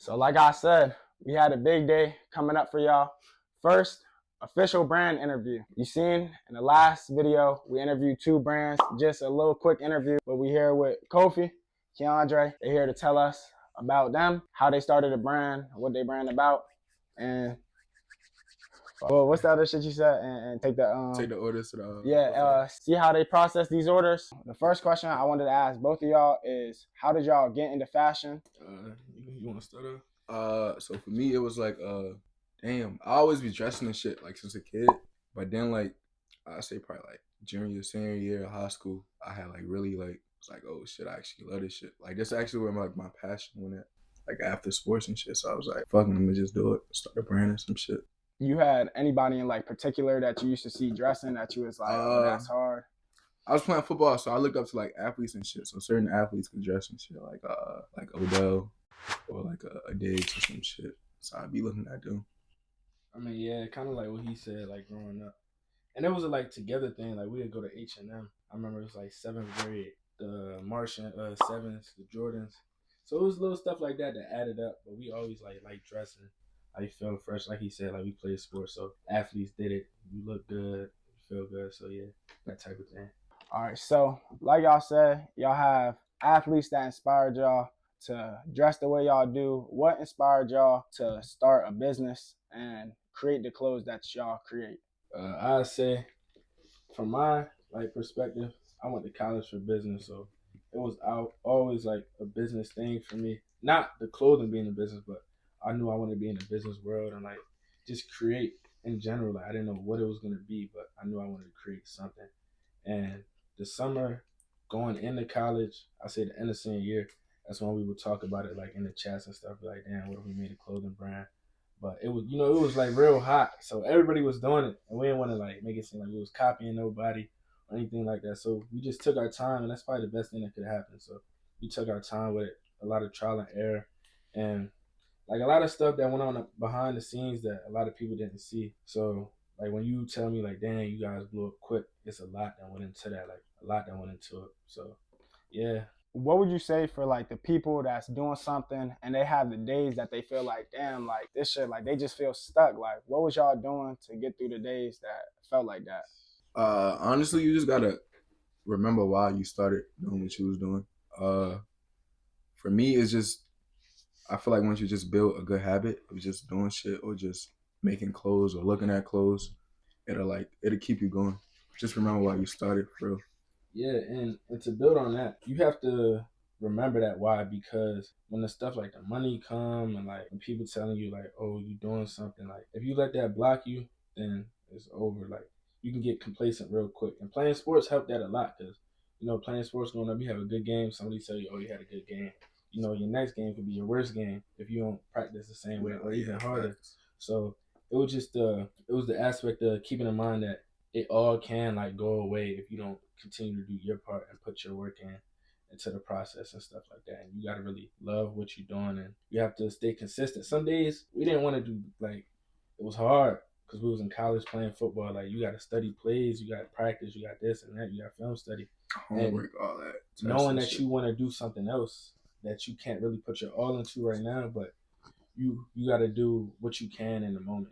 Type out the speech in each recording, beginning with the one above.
So like I said, we had a big day coming up for y'all. First, official brand interview. You seen in the last video, we interviewed 2 brands, just a little quick interview, but we here with Kofi, Keandre. They're here to tell us about them, how they started a brand, what they brand about, and well, what's the other shit you said? And take the orders to the see how they process these orders. The first question I wanted to ask both of y'all is, how did y'all get into fashion? You want to start off? So for me, it was like, damn, I always be dressing and shit like since a kid, but then like I say probably like junior, senior year of high school, I had like really like it's like, oh shit, I actually love this shit. Like this actually where my passion went at, like after sports and shit. So I was like, fucking, I'm gonna just do it, start a brand or some shit. You had anybody in like particular that you used to see dressing that you was like, oh, that's hard? I was playing football, so I looked up to like athletes and shit. So certain athletes could dress and shit, like Odell or like a Diggs or some shit. So I'd be looking at them. I mean, yeah, kind of like what he said, like growing up, and it was a like together thing. Like we would go to H&M. I remember it was like 7th grade, the Martian sevens, the Jordans. So it was little stuff like that that added up. But we always like dressing. Like feel fresh, like he said. Like we played sports, so athletes did it. You look good, you feel good. So yeah, that type of thing. All right, so like y'all said, y'all have athletes that inspired y'all to dress the way y'all do. What inspired y'all to start a business and create the clothes that y'all create? I'd say, from my like perspective, I went to college for business, so it was always like a business thing for me. Not the clothing being a business, but I knew I wanted to be in the business world and like just create in general. Like I didn't know what it was gonna be, but I knew I wanted to create something. And the summer going into college, I say the end of senior year, that's when we would talk about it like in the chats and stuff. Like, damn, what if we made a clothing brand? But it was, it was like real hot. So everybody was doing it. And we didn't want to like make it seem like we was copying nobody or anything like that. So we just took our time, and that's probably the best thing that could happen. So we took our time with it, a lot of trial and error, and like a lot of stuff that went on behind the scenes that a lot of people didn't see. So like when you tell me like, dang, you guys blew up quick, it's a lot that went into that, like a lot that went into it. So yeah. What would you say for like the people that's doing something and they have the days that they feel like, damn, like this shit, like they just feel stuck? Like what was y'all doing to get through the days that felt like that? Honestly, you just gotta remember why you started doing what you was doing. For me, it's just I feel like once you just build a good habit of just doing shit or just making clothes or looking at clothes, it'll keep you going. Just remember why you started, for real. Yeah, and to build on that, you have to remember that why, because when the stuff like the money come and like when people telling you like, oh, you doing something, like if you let that block you, then it's over. Like you can get complacent real quick. And playing sports helped that a lot because playing sports growing up, you have a good game, somebody tell you, oh, you had a good game. Your next game could be your worst game if you don't practice the same way or even harder. So it was just it was the aspect of keeping in mind that it all can like go away if you don't continue to do your part and put your work into the process and stuff like that. And you gotta really love what you're doing, and you have to stay consistent. Some days we didn't want to do like it was hard because we was in college playing football. Like you got to study plays, you got to practice, you got this and that, you got film study, homework, all that. Knowing that you want to do something else that you can't really put your all into right now, but you got to do what you can in the moment.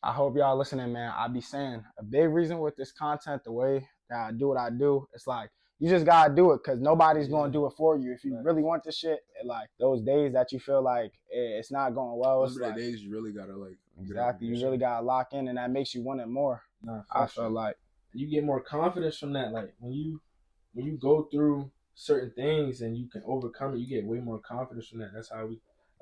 I hope y'all listening, man. I be saying a big reason with this content, the way that I do what I do, it's like you just gotta do it because nobody's gonna do it for you. If you really want this shit, like those days that you feel like it's not going well, those it's are like the days you really gotta like exactly. You really gotta lock in, and that makes you want it more. Nah, I feel like you get more confidence from that. Like when you go through certain things and you can overcome it, you get way more confidence from that. That's how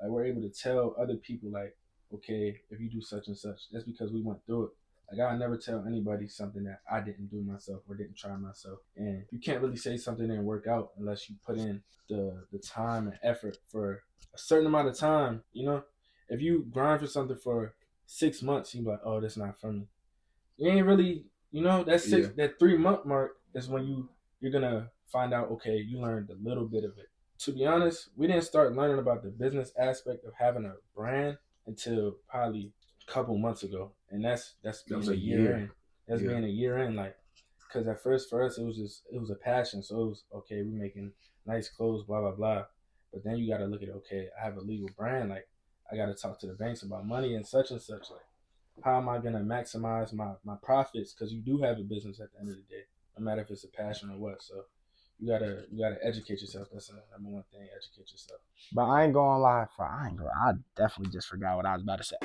we're able to tell other people like, okay, if you do such and such, that's because we went through it. Like I'll never tell anybody something that I didn't do myself or didn't try myself. And you can't really say something didn't work out unless you put in the time and effort for a certain amount of time. If you grind for something for 6 months, you be like, oh, that's not for me. You ain't really, that 3 month mark is when you're gonna find out, okay, you learned a little bit of it. To be honest, we didn't start learning about the business aspect of having a brand until probably a couple months ago, and that's being a year in. That's being a year in, like, because at first for us it was a passion. So it was okay, we're making nice clothes, blah blah blah. But then you got to look at, okay, I have a legal brand. Like, I got to talk to the banks about money and such and such. Like, how am I going to maximize my profits? Because you do have a business at the end of the day, no matter if it's a passion or what. So you gotta educate yourself. That's the number one thing. Educate yourself. But I ain't gonna lie, I definitely just forgot what I was about to say.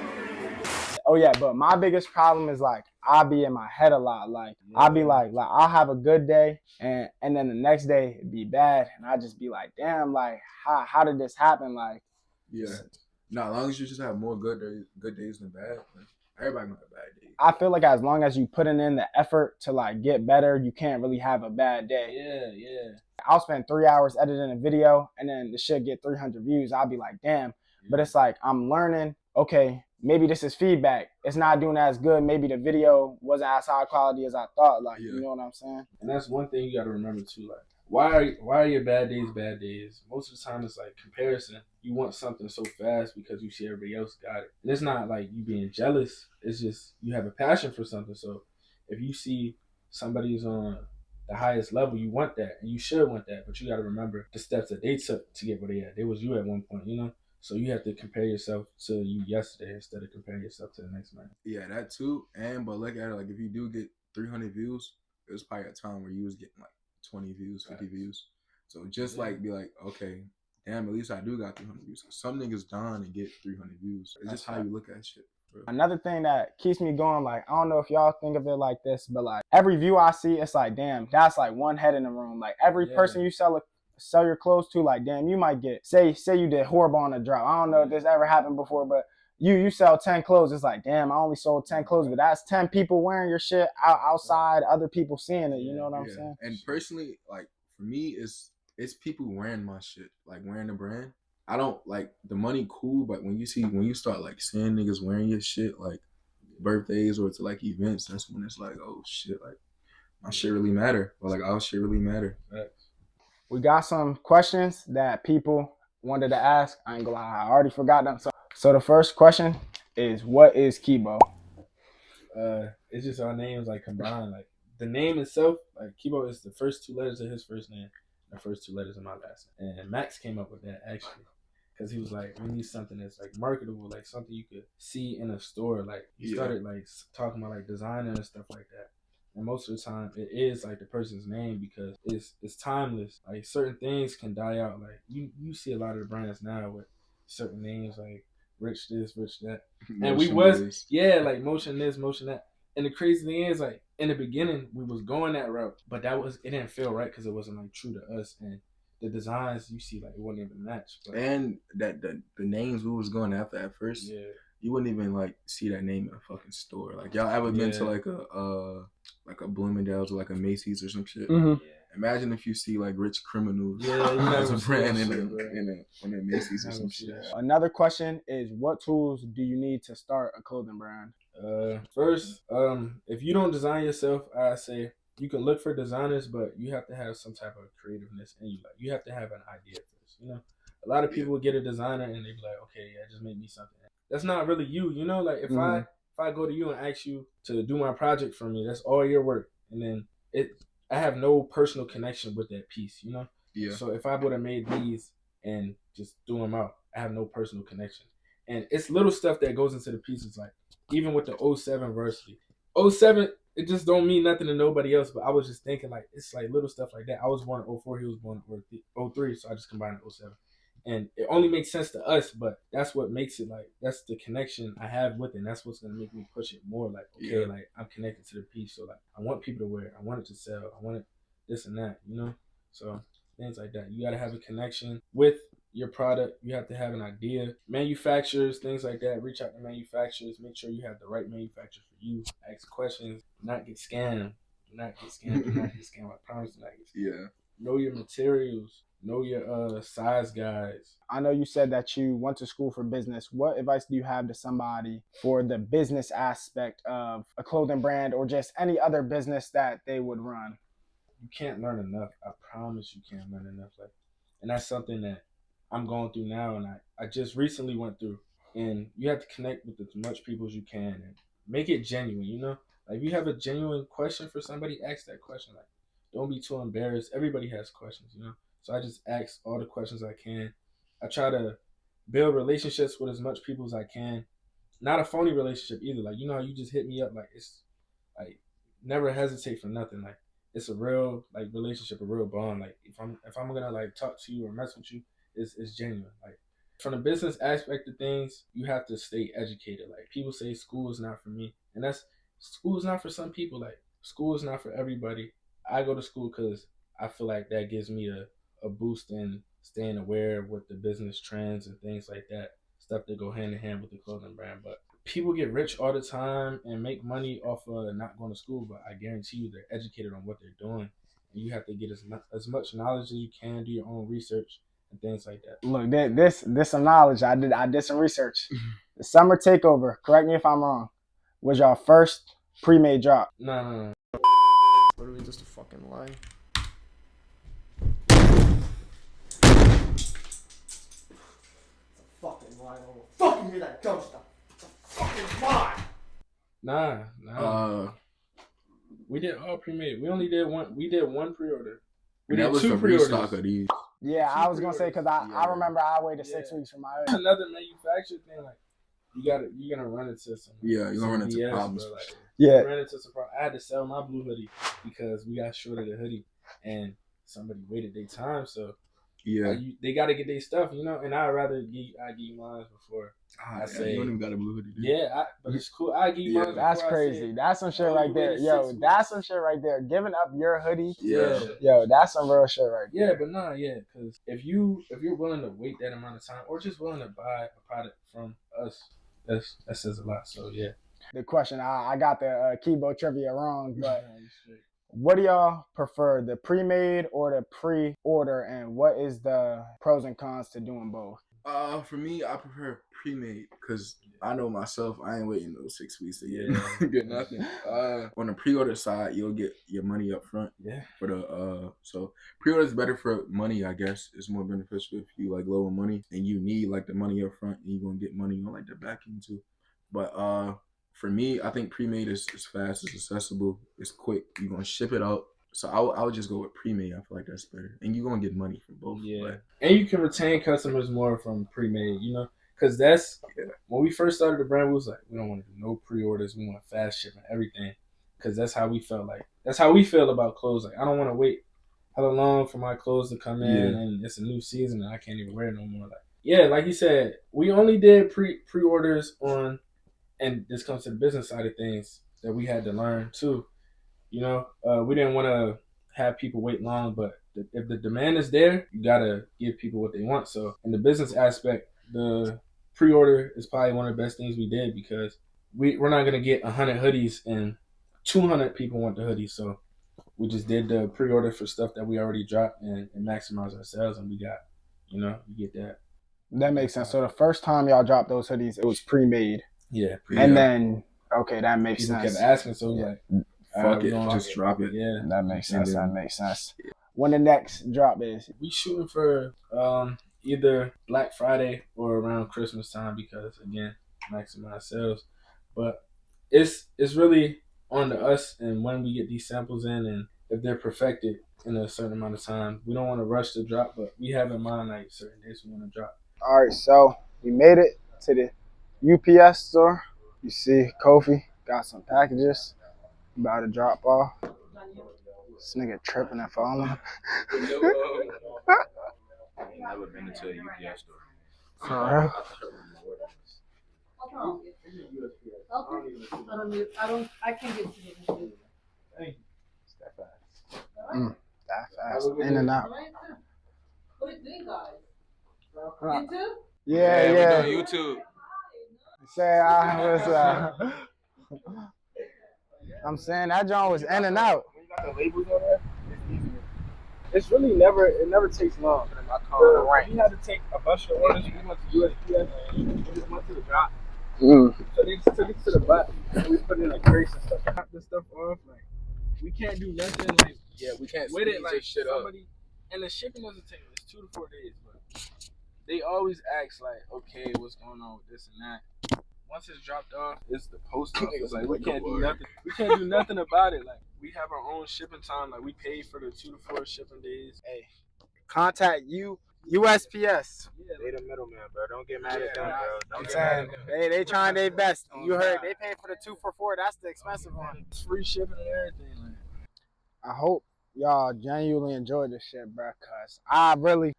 Oh yeah, but my biggest problem is like I be in my head a lot. Like I be like I'll have a good day and then the next day it'd be bad and I just be like, damn, like how did this happen? Like yeah. No, as long as you just have more good days than bad, man. Everybody gonna have bad days. I feel like as long as you putting in the effort to like get better, you can't really have a bad day. Yeah. I'll spend 3 hours editing a video and then the shit get 300 views. I'll be like, damn. But it's like I'm learning, okay, maybe this is feedback. It's not doing as good. Maybe the video wasn't as high quality as I thought. Like, you know what I'm saying? And that's one thing you got to remember too. Like, why are your bad days bad days? Most of the time, it's like comparison. You want something so fast because you see everybody else got it. And it's not like you being jealous. It's just you have a passion for something. So if you see somebody's on the highest level, you want that, and you should want that. But you got to remember the steps that they took to get where they at. They was you at one point, you know. So you have to compare yourself to you yesterday instead of comparing yourself to the next man. Yeah, that too. But look at it, like if you do get 300 views, it was probably a time where you was getting like 20 views, 50 views. So just like be like, okay, damn, at least I do got 300 views. Some niggas dying and get 300 views. It's just how you look at shit. Bro. Another thing that keeps me going, like, I don't know if y'all think of it like this, but like every view I see, it's like, damn, that's like one head in the room. Like every person you sell your clothes to, like, damn, you might get, say you did horrible on a drop. I don't know if this ever happened before, but you sell 10 clothes. It's like, damn, I only sold 10 clothes, but that's 10 people wearing your shit outside, other people seeing it. You know what I'm saying? And personally, like for me, it's people wearing my shit, like wearing the brand. I don't like the money, cool, but when you start like seeing niggas wearing your shit, like birthdays or to like events, that's when it's like, oh shit, like my shit really matter, or like our shit really matter. We got some questions that people wanted to ask. I ain't gonna lie, I already forgot them. So the first question is, what is Kebo? It's just our names like combined. Like the name itself, like Kebo is the first 2 letters of his first name, the first 2 letters of my last name. And Max came up with that actually, because he was like, we need something that's like marketable, like something you could see in a store. Like he started like talking about like designer and stuff like that. And most of the time, it is like the person's name because it's timeless. Like certain things can die out. Like you see a lot of the brands now with certain names like Rich this, Rich that, and we was like motion this, motion that. And the crazy thing is, like in the beginning, we was going that route, but it didn't feel right because it wasn't like true to us. And the designs you see, like it wouldn't even match. But, and that the names we was going after at first, you wouldn't even like see that name in a fucking store. Like y'all ever been to like a Bloomingdale's or like a Macy's or some shit? Mm-hmm. Imagine if you see like Rich Criminals as a brand in a Macy's or some shit. Another question is, what tools do you need to start a clothing brand? First, if you don't design yourself, I say you can look for designers, but you have to have some type of creativeness in you. Like you have to have an idea first. You know, a lot of people get a designer and they be like, okay, yeah, just make me something. That's not really you. You know, like if I go to you and ask you to do my project for me, that's all your work, and then I have no personal connection with that piece. You know. Yeah. So if I would have made these and just threw them out, I have no personal connection. And it's little stuff that goes into the pieces, like even with the 07 varsity. 07, it just don't mean nothing to nobody else, but I was just thinking like it's like little stuff like that. I was born in 04, he was born in 03, so I just combined 07. And it only makes sense to us, but that's what makes it like, that's the connection I have with it. And that's what's going to make me push it more. Like, okay, like I'm connected to the piece. So like, I want people to wear it. I want it to sell. I want it this and that, you know? So things like that. You got to have a connection with your product. You have to have an idea. Manufacturers, things like that. Reach out to manufacturers. Make sure you have the right manufacturer for you. Ask questions. Do not get scammed. Do not get scammed. Do not get scammed. I promise you not get scammed. Know your materials. Know your size guides. I know you said that you went to school for business. What advice do you have to somebody for the business aspect of a clothing brand or just any other business that they would run? You can't learn enough. I promise you can't learn enough. Like, and that's something that I'm going through now, and I just recently went through. And you have to connect with as much people as you can and make it genuine, you know? Like, if you have a genuine question for somebody, ask that question. Like, don't be too embarrassed. Everybody has questions, you know? So I just ask all the questions I can. I try to build relationships with as much people as I can. Not a phony relationship either. Like, you know how you just hit me up, like, it's like, never hesitate for nothing. Like, it's a real like relationship, a real bond. Like, if I'm gonna like talk to you or mess with you, it's genuine. Like, from the business aspect of things, you have to stay educated. Like, people say school is not for me, and that's school is not for some people. Like, school is not for everybody. I go to school because I feel like that gives me a boost in staying aware of what the business trends and things like that, stuff that go hand in hand with the clothing brand. But people get rich all the time and make money off of not going to school, but I guarantee you they're educated on what they're doing. And you have to get as much knowledge as you can, do your own research and things like that. Look, this some knowledge. I did some research. The Summer Takeover, correct me if I'm wrong, was your first pre-made drop. No. Literally just a fucking lie. Fucking lie. I will fucking hear that dumpster. It's a fucking lie. Nah. We did all pre-made. We only did one. We did one pre-order. We that did was 2 the pre-orders. restock of these. Yeah, I was gonna say because I remember I waited 6 weeks for my. Another manufacturer thing, like you're gonna run into some. Yeah, you're gonna run into BS, problems. Bro, like, Yeah. Ran into some problems. I had to sell my blue hoodie because we got short of the hoodie, and somebody waited their time. So yeah, they got to get their stuff, you know. And I'd rather give you mine before I say. You don't even got a blue hoodie, dude. Yeah, but it's cool. I give you mine. That's crazy. That's some shit right there. Yo, that's some shit right there. Giving up your hoodie. Yeah. Yo, that's some real shit right there. Yeah, but nah, because if you're willing to wait that amount of time, or just willing to buy a product from us, that says a lot. So yeah. The question, I got the Kebo trivia wrong, but what do y'all prefer, the pre-made or the pre-order, and what is the pros and cons to doing both? For me, I prefer pre-made because I know myself. I ain't waiting those 6 weeks to get nothing. On the pre-order side, you'll get your money up front. Yeah. For the so pre-order is better for money. I guess it's more beneficial if you like low on money and you need like the money up front, and you're gonna get money on like the back end too. But for me, I think pre-made is fast, it's accessible, it's quick. You're gonna ship it out. So I would just go with pre-made. I feel like that's better, and you're gonna get money from both. Yeah, but. And you can retain customers more from pre-made. You know, because that's when we first started the brand. We was like, we don't want to do no pre-orders. We want fast shipping, everything, because that's how we felt. Like that's how we feel about clothes. Like I don't want to wait hella long for my clothes to come in, and it's a new season, and I can't even wear it no more. Like like you said, we only did pre-orders on. And this comes to the business side of things that we had to learn too. You know, we didn't want to have people wait long, but if the demand is there, you gotta give people what they want. So in the business aspect, the pre-order is probably one of the best things we did because we're not gonna get 100 hoodies and 200 people want the hoodies. So we just did the pre-order for stuff that we already dropped and maximize our sales, and we got, you get that. That makes sense. So the first time y'all dropped those hoodies, it was pre-made. Yeah. And then, okay, that makes people sense. kept asking, so like, fuck it, just drop it. Yeah. That makes sense. That makes sense. When the next drop is? We shooting for either Black Friday or around Christmas time because, again, maximize sales. But it's really on to us and when we get these samples in and if they're perfected in a certain amount of time. We don't want to rush the drop, but we have in mind like certain days we want to drop. All right, so we made it to the UPS store. You see Kofi got some packages about to drop off. This nigga tripping and falling. I ain't never been into a UPS store. For real? I can't get to it. It's that fast. That fast. In and out. What are you doing, guys? YouTube? Yeah, Yeah. we doing YouTube. Say I was. I'm saying that John was in and out. When you got the labels on there, it's easier. It's really it never takes long. We had to take a bunch of orders. We went to USPS. We just went to the drop. So they just took it to the butt and we put it in a crates and stuff. Cut this stuff off. Like we can't do nothing. Like We can't with speed it. Like this shit somebody, and the shipping doesn't take. It's 2 to 4 days, but they always ask like, okay, what's going on with this and that. Once it's dropped off, it's the post office. Like we can't do nothing. We can't do nothing about it. Like we have our own shipping time. Like we pay for the 2 to 4 shipping days. Hey, contact you USPS. They the middleman, bro. Don't get mad at them, bro. Don't I'm get mad saying at them. they trying their best. You heard they paying for the 2 for $4. That's the expensive one. It's free shipping and everything. Like, I hope y'all genuinely enjoyed this shit, bro. Cause I really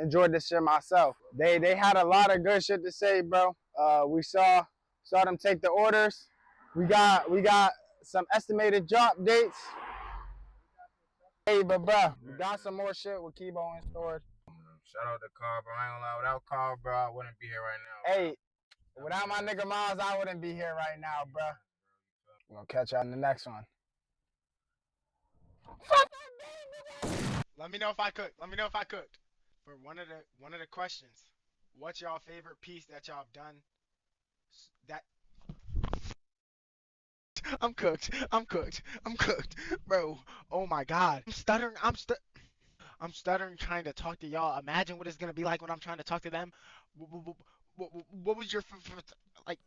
enjoyed this shit myself. They had a lot of good shit to say, bro. We saw them take the orders. We got some estimated drop dates. Hey, but bro, we got some more shit with Kebo in storage. Shout out to Carl, bro. I ain't gonna lie. Without Carl, bro, I wouldn't be here right now. Hey, without my nigga Miles, I wouldn't be here right now, bro. We'll catch y'all in the next one. Let me know if I cooked. Let me know if I cooked. For one of the questions, what's y'all favorite piece that y'all have done? That I'm cooked. I'm cooked. I'm cooked, bro. Oh my God. I'm stuttering. I'm stuttering trying to talk to y'all. Imagine what it's gonna be like when I'm trying to talk to them. What was your like?